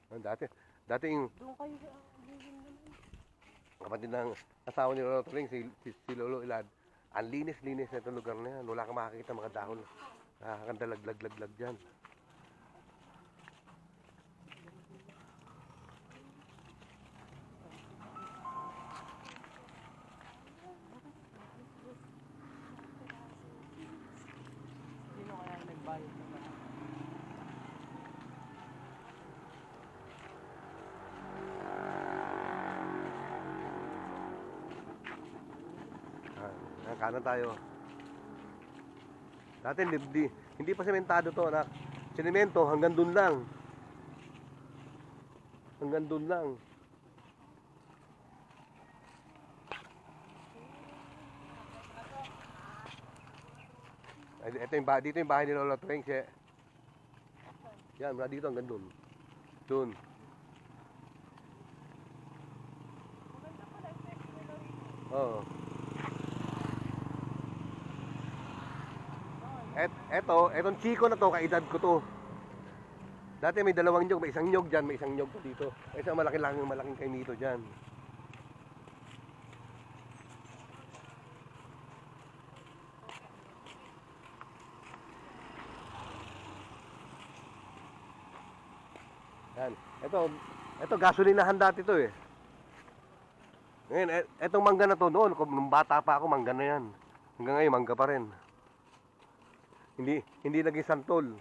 Dati yung Doon kayo sa lilim naman. kapatid ng asawa ni Lolo Turing, si Lolo Ilad. Ang linis-linis na itong lugar na yan. Wala kang makakita mga dahon. Nakakanda laglag dyan. Sino kaya yung nagbayad ng lahat? Kanan tayo. Dati hindi pa sementado to, anak. Sinemento hanggang dun lang. Hanggang dun lang. Dito yung bahay ni Lolo Turing. Yan, mula dito hanggang dun. Dun. Oo. Etong chiko na to, kaedad ko to. Dati may dalawang nyog, may isang nyog dyan, may isang nyog dito. May isang malaking kainito dyan. Yan. Ito gasolinahan dati to eh. Ngayon, etong mangga na to noon, nung bata pa ako, mangga na yan. Hanggang ngayon, mangga pa rin. Hindi naging santol.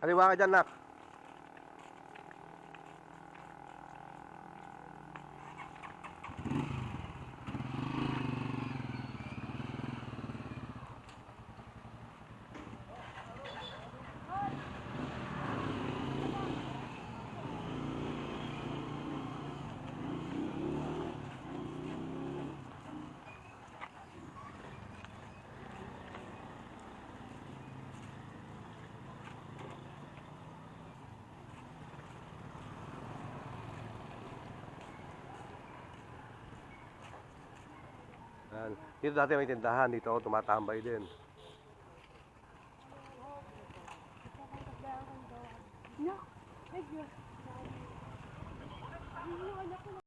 Kaliwa ka dyan, nak. Dito dati may tindahan, dito ako tumatambay din. No,